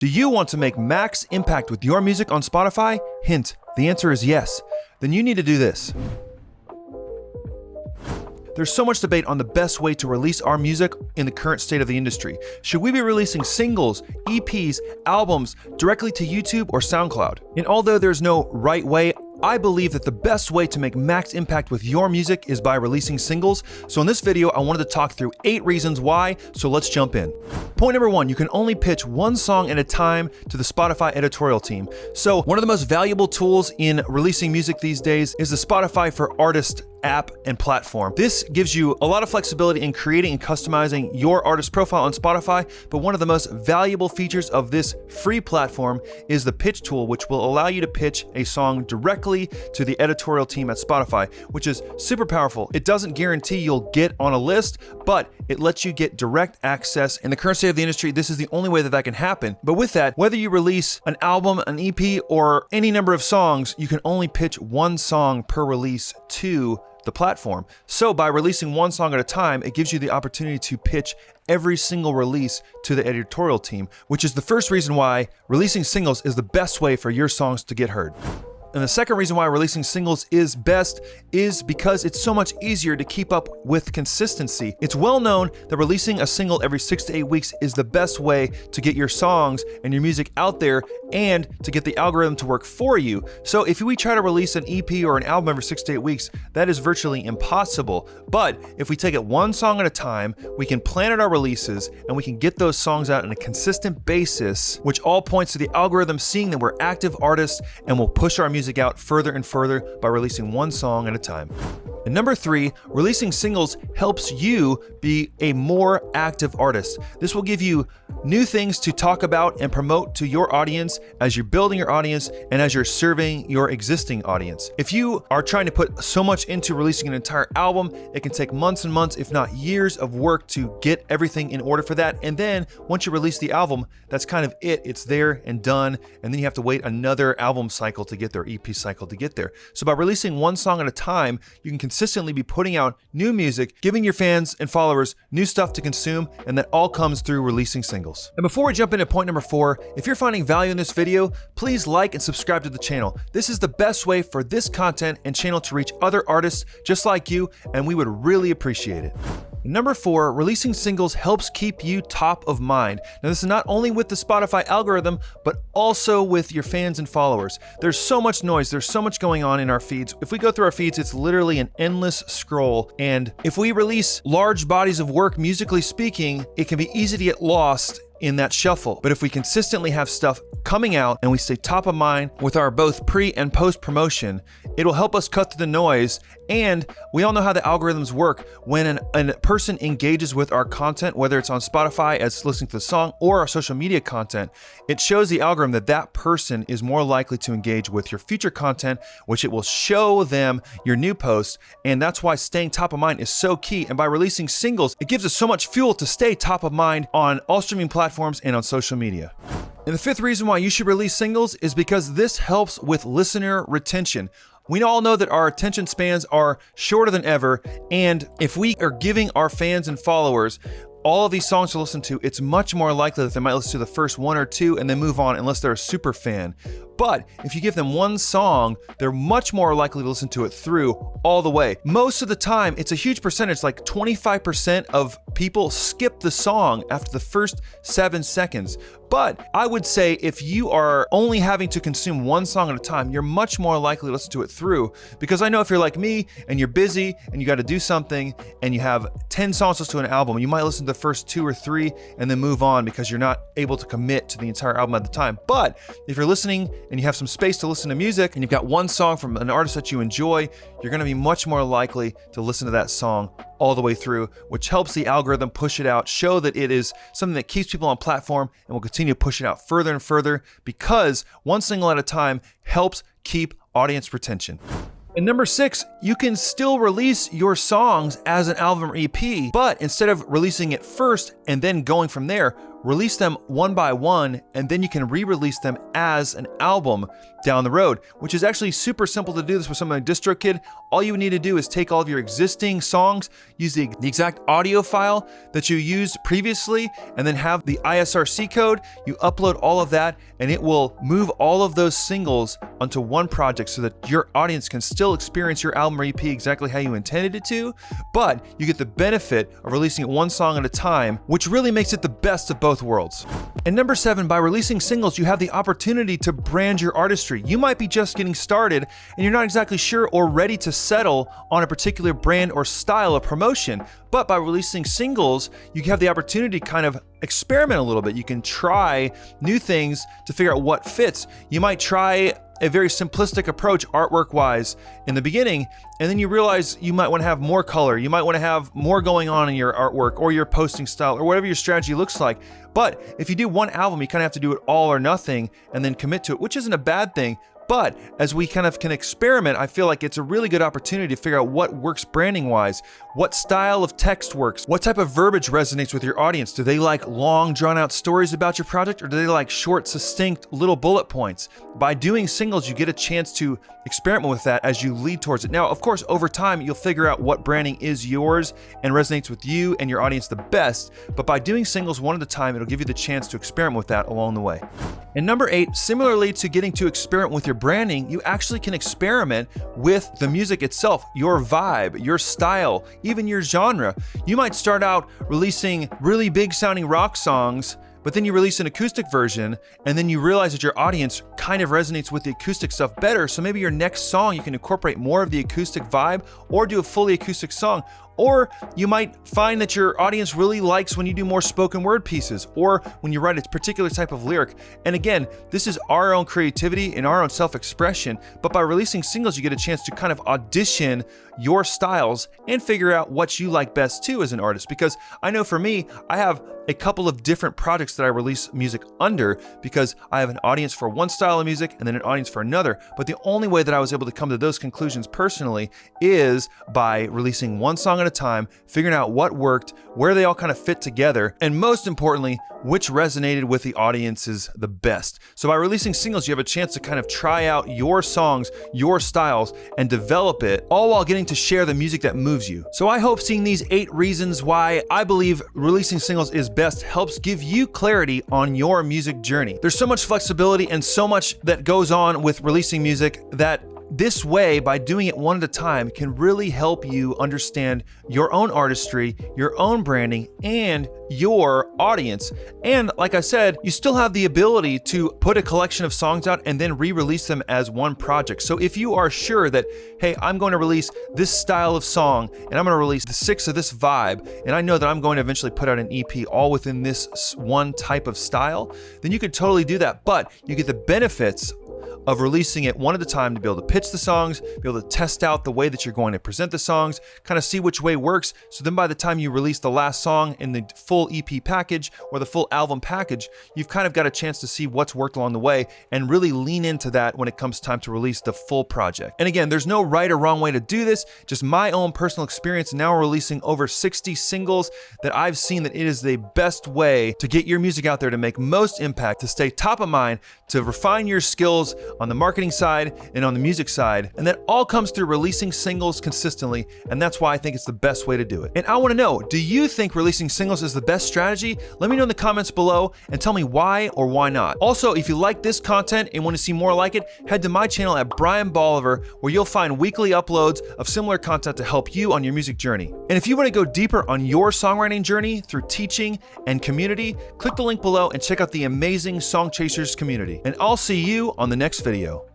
Do you want to make max impact with your music on Spotify? Hint, the answer is yes. Then you need to do this. There's so much debate on the best way to release our music in the current state of the industry. Should we be releasing singles, EPs, albums directly to YouTube or SoundCloud? And although there's no right way, I believe that the best way to make max impact with your music is by releasing singles. So in this video, I wanted to talk through 8 reasons why, so let's jump in. Point number 1, you can only pitch one song at a time to the Spotify editorial team. So one of the most valuable tools in releasing music these days is the Spotify for Artists app and platform. This gives you a lot of flexibility in creating and customizing your artist profile on Spotify, but one of the most valuable features of this free platform is the pitch tool, which will allow you to pitch a song directly to the editorial team at Spotify, which is super powerful. It doesn't guarantee you'll get on a list, but it lets you get direct access. In the current state of the industry, this is the only way that that can happen. But with that, whether you release an album, an EP, or any number of songs, you can only pitch one song per release to the platform. So by releasing one song at a time, it gives you the opportunity to pitch every single release to the editorial team, which is the first reason why releasing singles is the best way for your songs to get heard. And the second reason why releasing singles is best is because it's so much easier to keep up with consistency. It's well known that releasing a single every 6 to 8 weeks is the best way to get your songs and your music out there and to get the algorithm to work for you. So if we try to release an EP or an album every 6 to 8 weeks, that is virtually impossible. But if we take it one song at a time, we can plan out our releases and we can get those songs out on a consistent basis, which all points to the algorithm seeing that we're active artists and will push our music out further and further by releasing one song at a time. And number 3, releasing singles helps you be a more active artist. This will give you new things to talk about and promote to your audience as you're building your audience and as you're serving your existing audience. If you are trying to put so much into releasing an entire album, it can take months and months, if not years of work to get everything in order for that. And then once you release the album, that's kind of it. It's there and done. And then you have to wait another album cycle to get there, EP cycle to get there. So by releasing one song at a time, you can consistently be putting out new music, giving your fans and followers new stuff to consume, and that all comes through releasing singles. And before we jump into point number 4, if you're finding value in this video, please like and subscribe to the channel. This is the best way for this content and channel to reach other artists just like you, and we would really appreciate it. Number 4, releasing singles helps keep you top of mind. Now this is not only with the Spotify algorithm, but also with your fans and followers. There's so much noise, there's so much going on in our feeds. If we go through our feeds, it's literally an endless scroll. And if we release large bodies of work, musically speaking, it can be easy to get lost in that shuffle. But if we consistently have stuff coming out and we stay top of mind with our both pre and post promotion, it'll help us cut through the noise. And we all know how the algorithms work. When a person engages with our content, whether it's on Spotify as listening to the song or our social media content, it shows the algorithm that that person is more likely to engage with your future content, which it will show them your new post. And that's why staying top of mind is so key. And by releasing singles, it gives us so much fuel to stay top of mind on all streaming platforms and on social media. And the 5th reason why you should release singles is because this helps with listener retention. We all know that our attention spans are shorter than ever, and if we are giving our fans and followers all of these songs to listen to, it's much more likely that they might listen to the first 1 or 2 and then move on unless they're a super fan. But if you give them one song, they're much more likely to listen to it through all the way. Most of the time, it's a huge percentage, like 25% of people skip the song after the first 7 seconds. But I would say if you are only having to consume one song at a time, you're much more likely to listen to it through. Because I know if you're like me and you're busy and you got to do something and you have 10 songs to listen to an album, you might listen to the first 2 or 3 and then move on because you're not able to commit to the entire album at the time. But if you're listening and you have some space to listen to music and you've got one song from an artist that you enjoy, you're going to be much more likely to listen to that song all the way through, which helps the algorithm push it out, show that it is something that keeps people on platform, and will continue to push it out further and further because one single at a time helps keep audience retention. And number 6, you can still release your songs as an album or EP, but instead of releasing it first and then going from there, release them one by one, and then you can re-release them as an album down the road, which is actually super simple to do this with something like DistroKid. All you need to do is take all of your existing songs, use the exact audio file that you used previously, and then have the ISRC code. You upload all of that, and it will move all of those singles onto one project so that your audience can still experience your album or EP exactly how you intended it to, but you get the benefit of releasing it one song at a time, which really makes it the best of both worlds. And number 7, by releasing singles, you have the opportunity to brand your artistry. You might be just getting started and you're not exactly sure or ready to settle on a particular brand or style of promotion, but by releasing singles, you have the opportunity to kind of experiment a little bit. You can try new things to figure out what fits. You might try a very simplistic approach artwork wise in the beginning, and then you realize you might want to have more color, you might want to have more going on in your artwork or your posting style or whatever your strategy looks like. But if you do one album, you kind of have to do it all or nothing and then commit to it, which isn't a bad thing. But as we kind of can experiment, I feel like it's a really good opportunity to figure out what works branding wise, what style of text works, what type of verbiage resonates with your audience. Do they like long drawn out stories about your project, or do they like short, succinct little bullet points? By doing singles, you get a chance to experiment with that as you lead towards it. Now, of course, over time, you'll figure out what branding is yours and resonates with you and your audience the best. But by doing singles one at a time, it'll give you the chance to experiment with that along the way. And number 8, similarly to getting to experiment with your branding, you actually can experiment with the music itself, your vibe, your style, even your genre. You might start out releasing really big sounding rock songs, but then you release an acoustic version, and then you realize that your audience kind of resonates with the acoustic stuff better. So maybe your next song, you can incorporate more of the acoustic vibe or do a fully acoustic song. Or you might find that your audience really likes when you do more spoken word pieces or when you write a particular type of lyric. And again, this is our own creativity and our own self-expression, but by releasing singles, you get a chance to kind of audition your styles and figure out what you like best too as an artist. Because I know for me, I have a couple of different projects that I release music under because I have an audience for one style of music and then an audience for another. But the only way that I was able to come to those conclusions personally is by releasing one song at a time, figuring out what worked, where they all kind of fit together, and most importantly, which resonated with the audiences the best. So by releasing singles, you have a chance to kind of try out your songs, your styles, and develop it, all while getting to share the music that moves you. So I hope seeing these 8 reasons why I believe releasing singles is best helps give you clarity on your music journey. There's so much flexibility and so much that goes on with releasing music that this way, by doing it one at a time, can really help you understand your own artistry, your own branding, and your audience. And like I said, you still have the ability to put a collection of songs out and then re-release them as one project. So if you are sure that, hey, I'm going to release this style of song and I'm going to release the 6 of this vibe, and I know that I'm going to eventually put out an EP all within this one type of style, then you could totally do that. But you get the benefits of releasing it one at a time to be able to pitch the songs, be able to test out the way that you're going to present the songs, kind of see which way works. So then by the time you release the last song in the full EP package or the full album package, you've kind of got a chance to see what's worked along the way and really lean into that when it comes time to release the full project. And again, there's no right or wrong way to do this, just my own personal experience now releasing over 60 singles that I've seen that it is the best way to get your music out there to make most impact, to stay top of mind, to refine your skills on the marketing side and on the music side. And that all comes through releasing singles consistently. And that's why I think it's the best way to do it. And I want to know, do you think releasing singles is the best strategy? Let me know in the comments below and tell me why or why not. Also, if you like this content and want to see more like it, head to my channel at Brian Bolivar, where you'll find weekly uploads of similar content to help you on your music journey. And if you want to go deeper on your songwriting journey through teaching and community, click the link below and check out the amazing Song Chasers community. And I'll see you on the next video.